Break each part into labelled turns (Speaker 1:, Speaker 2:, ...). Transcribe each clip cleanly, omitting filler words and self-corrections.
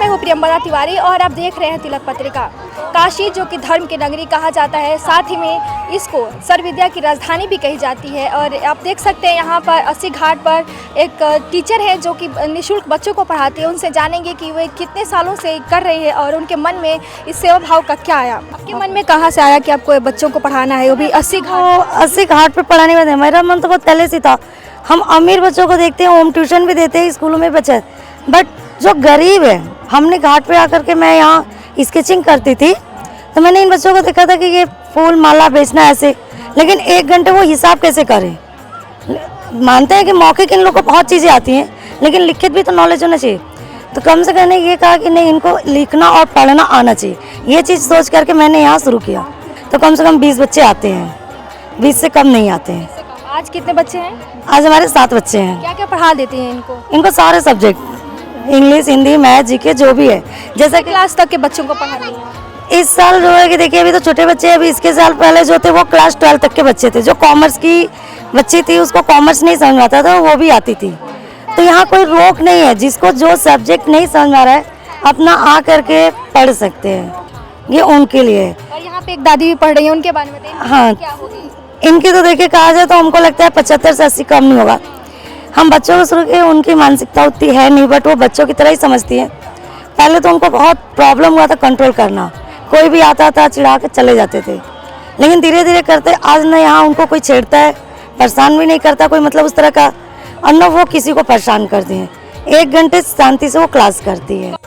Speaker 1: हूँ प्रियंबदा तिवारी और आप देख रहे हैं तिलक पत्रिका। काशी जो कि धर्म की नगरी कहा जाता है, साथ ही में इसको सर्वविद्या की राजधानी भी कही जाती है। और आप देख सकते हैं यहाँ पर अस्सी घाट पर एक टीचर है जो कि निःशुल्क बच्चों को पढ़ाती है। उनसे जानेंगे कि वे कितने सालों से कर रही है और उनके मन में इस सेवा भाव का क्या आया। आपके मन में कहाँ से आया कि आपको बच्चों को पढ़ाना है, वो भी 80
Speaker 2: घाट पर पढ़ाने वाले? मेरा मन तो बहुत पहले से था। हम अमीर बच्चों को देखते हैं, होम ट्यूशन भी देते हैं स्कूलों में बच्चे, बट जो गरीब है, हमने घाट पे आकर के मैं यहाँ स्केचिंग करती थी तो मैंने इन बच्चों को देखा था कि ये फूल माला बेचना ऐसे, लेकिन 1 घंटे वो हिसाब कैसे करें। मानते हैं कि मौखिक इन लोगों को बहुत चीज़ें आती हैं, लेकिन लिखित भी तो नॉलेज होना चाहिए। तो कम से कम ये कहा कि नहीं, इनको लिखना और पढ़ना आना चाहिए। ये चीज़ सोच करके मैंने यहाँ शुरू किया। तो कम से कम 20 बच्चे आते हैं, 20 से कम नहीं आते हैं।
Speaker 1: आज कितने बच्चे हैं?
Speaker 2: आज हमारे 7 बच्चे हैं।
Speaker 1: क्या क्या पढ़ा देती हैं इनको?
Speaker 2: इनको सारे subject, English, Hindi, math, GK जो भी है। जैसे
Speaker 1: क्लास तक के बच्चों को पढ़ा रही हैं?
Speaker 2: इस साल जो है कि देखिए अभी तो छोटे बच्चे हैं। अभी इसके साल पहले जो थे वो क्लास 12 तक के बच्चे थे। जो कॉमर्स की बच्ची थी उसको कॉमर्स नहीं समझ आता था, वो भी आती थी। तो यहाँ कोई रोक नहीं है, जिसको जो सब्जेक्ट नहीं समझ आ रहा है अपना आ करके पढ़ सकते हैं, ये उनके लिए है।
Speaker 1: और यहाँ पे एक दादी भी पढ़ रही है, उनके बारे में बताइए।
Speaker 2: हाँ,
Speaker 1: क्या होगी
Speaker 2: इनकी तो देखिए कहा जाए तो हमको लगता है 75 से 80 कम नहीं होगा। हम बच्चों को शुरू किए, उनकी मानसिकता उतनी है नहीं, बट वो बच्चों की तरह ही समझती है। पहले तो उनको बहुत प्रॉब्लम हुआ था कंट्रोल करना, कोई भी आता था चिढ़ा के चले जाते थे, लेकिन धीरे धीरे करते आज न यहाँ उनको कोई छेड़ता है, परेशान भी नहीं करता कोई, मतलब उस तरह का, और न वो किसी को परेशान करती हैं। 1 घंटे शांति से वो क्लास करती है।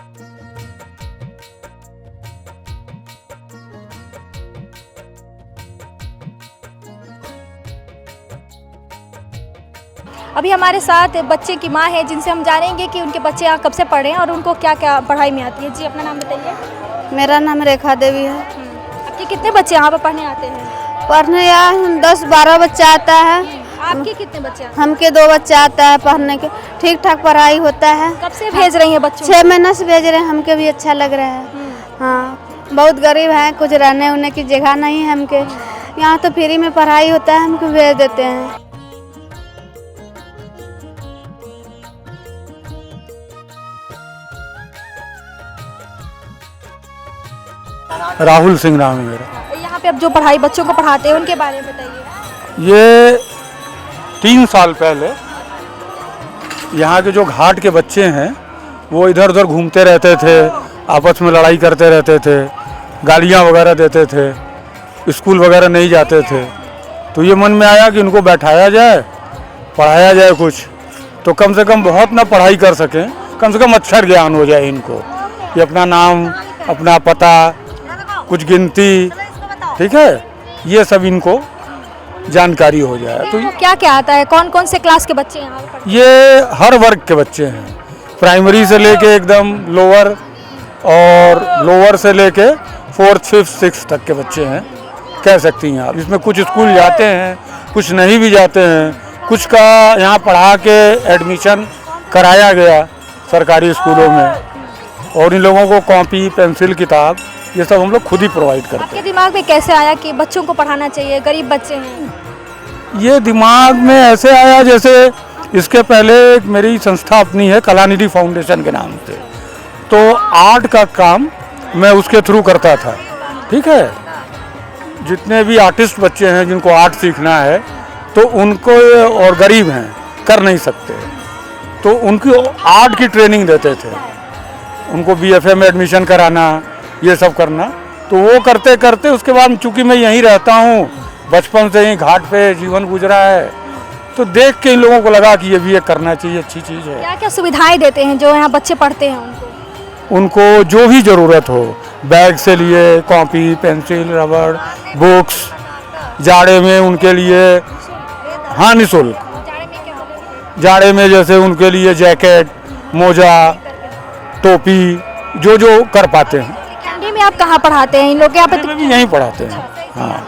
Speaker 1: अभी हमारे साथ बच्चे की माँ है, जिनसे हम जानेंगे कि उनके बच्चे यहाँ कब से पढ़ रहे हैं और उनको क्या क्या पढ़ाई में आती है। जी, अपना नाम बताइए।
Speaker 3: मेरा नाम रेखा देवी है।
Speaker 1: आपके कितने बच्चे यहाँ पर पढ़ने आते हैं?
Speaker 3: पढ़ने यहाँ 10-12 बच्चा आता है।
Speaker 1: आपके कितने बच्चे?
Speaker 3: हमके 2 बच्चे आता है पढ़ने के। ठीक ठाक पढ़ाई होता है।
Speaker 1: कब से भेज रही हैं बच्चों?
Speaker 3: 6 महीना से भेज रहे हैं। हमके भी अच्छा लग रहा है। हाँ, बहुत गरीब हैं, कुछ रहने उन्ने की जगह नहीं है हमके। यहाँ तो फ्री में पढ़ाई होता है, हमको भेज देते हैं।
Speaker 4: राहुल सिंह नाम है मेरा।
Speaker 1: यहाँ पे अब जो पढ़ाई बच्चों को पढ़ाते हैं उनके बारे में बताइए।
Speaker 4: ये 3 साल पहले यहाँ के जो घाट के बच्चे हैं वो इधर उधर घूमते रहते थे, आपस में लड़ाई करते रहते थे, गालियाँ वगैरह देते थे, स्कूल वगैरह नहीं जाते थे। तो ये मन में आया कि इनको बैठाया जाए, पढ़ाया जाए कुछ, तो कम से कम बहुत ना पढ़ाई कर सकें, कम से कम अक्षर ज्ञान हो जाए इनको, कि अपना नाम, अपना पता, कुछ गिनती, ठीक है, ये सब इनको जानकारी हो जाए। तो
Speaker 1: क्या क्या आता है? कौन कौन से क्लास के बच्चे यहाँ पर?
Speaker 4: ये हर वर्ग के बच्चे हैं, प्राइमरी से लेके एकदम लोअर, और लोअर से लेके 4th, 5th, 6th तक के बच्चे हैं, कह सकती हैं आप। इसमें कुछ स्कूल जाते हैं, कुछ नहीं भी जाते हैं। कुछ का यहाँ पढ़ा के एडमिशन कराया गया सरकारी स्कूलों में, और इन लोगों को कॉपी, पेंसिल, किताब, ये सब हम लोग खुद ही प्रोवाइड करते हैं।
Speaker 1: आपके दिमाग में कैसे आया कि बच्चों को पढ़ाना चाहिए, गरीब बच्चे हैं?
Speaker 4: ये दिमाग में ऐसे आया, जैसे इसके पहले एक मेरी संस्था अपनी है कलानिधि फाउंडेशन के नाम से, तो आर्ट का काम मैं उसके थ्रू करता था, ठीक है। जितने भी आर्टिस्ट बच्चे हैं जिनको आर्ट सीखना है, तो उनको, और गरीब हैं, कर नहीं सकते, तो उनकी आर्ट की ट्रेनिंग देते थे। उनको BFA में एडमिशन कराना, ये सब करना। तो वो करते करते उसके बाद चूँकि मैं यहीं रहता हूँ, बचपन से ही घाट पे जीवन गुजरा है, तो देख के इन लोगों को लगा कि ये भी एक करना चाहिए, अच्छी चीज़ है।
Speaker 1: क्या क्या सुविधाएं देते हैं जो यहाँ बच्चे पढ़ते हैं
Speaker 4: उनको जो भी ज़रूरत हो, बैग से लिए कॉपी, पेंसिल, रबड़, बुक्स, जाड़े में उनके लिए, हाँ, निःशुल्क। जाड़े में जैसे उनके लिए जैकेट, मोजा, टोपी, जो जो कर पाते हैं।
Speaker 1: ठंडी में आप कहाँ पढ़ाते हैं इन लोग? यहाँ पे
Speaker 4: ठंडी में भी यहीं पढ़ाते हैं। हाँ,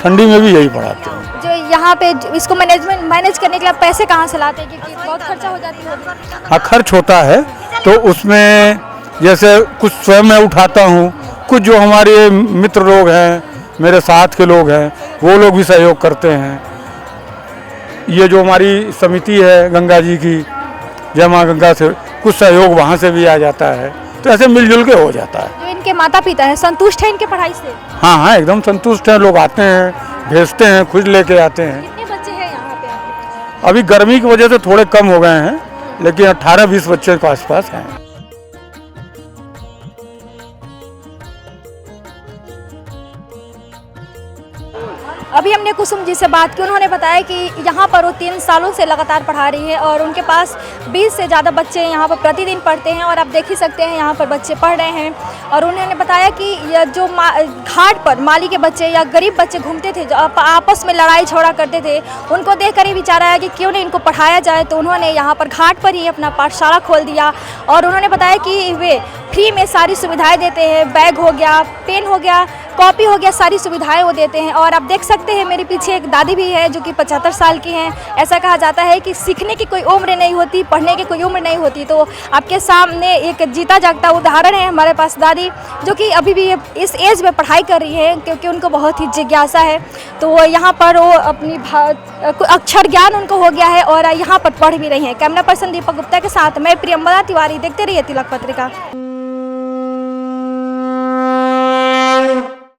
Speaker 4: ठंडी में भी यही पढ़ाते हैं।
Speaker 1: जो यहाँ पे इसको मैनेज करने के लिए पैसे कहाँ से लाते हैं, क्योंकि बहुत खर्चा हो जाती है?
Speaker 4: हाँ, खर्च होता है, तो उसमें जैसे कुछ स्वयं मैं उठाता हूँ, कुछ जो हमारे मित्र लोग हैं, मेरे साथ के लोग हैं, वो लोग भी सहयोग करते हैं। ये जो हमारी समिति है गंगा जी की, जय माँ गंगा से, कुछ सहयोग वहाँ से भी आ जाता है, तो ऐसे मिलजुल के हो जाता है।
Speaker 1: जो इनके माता पिता हैं संतुष्ट हैं इनके पढ़ाई से?
Speaker 4: हाँ हाँ, एकदम संतुष्ट हैं। लोग आते हैं, भेजते हैं, खुद लेके आते हैं।
Speaker 1: कितने बच्चे हैं यहाँ पे आपके पास?
Speaker 4: अभी गर्मी की वजह से थोड़े कम हो गए हैं, लेकिन 18-20 बच्चे के आसपास हैं।
Speaker 1: अभी हमने कुसुम जी से बात की, उन्होंने बताया कि यहाँ पर वो 3 सालों से लगातार पढ़ा रही है और उनके पास 20 से ज़्यादा बच्चे यहाँ पर प्रतिदिन पढ़ते हैं और आप देख ही सकते हैं यहाँ पर बच्चे पढ़ रहे हैं। और उन्होंने बताया कि यह जो घाट पर माली के बच्चे या गरीब बच्चे घूमते थे, जो आपस में लड़ाई झगड़ा करते थे, उनको देखकर ही विचार आया कि क्यों नहीं इनको पढ़ाया जाए। तो उन्होंने यहाँ पर घाट पर ही अपना पाठशाला खोल दिया और उन्होंने बताया कि वे फ्री में सारी सुविधाएं देते हैं, बैग हो गया, पेन हो गया, कॉपी हो गया, सारी सुविधाएं वो देते हैं। और आप देख सकते हैं मेरे पीछे एक दादी भी है जो कि 75 साल की हैं। ऐसा कहा जाता है कि सीखने की कोई उम्र नहीं होती, पढ़ने की कोई उम्र नहीं होती। तो आपके सामने एक जीता जागता उदाहरण है हमारे पास दादी, जो कि अभी भी इस एज में पढ़ाई कर रही है क्योंकि उनको बहुत ही जिज्ञासा है। तो यहाँ पर वो अपनी अक्षर ज्ञान उनको हो गया है और यहाँ पर पढ़ भी रही हैं। कैमरा पर्सन दीपक गुप्ता के साथ मैं प्रियंवदा तिवारी, देखते रहिए तिलक पत्रिका।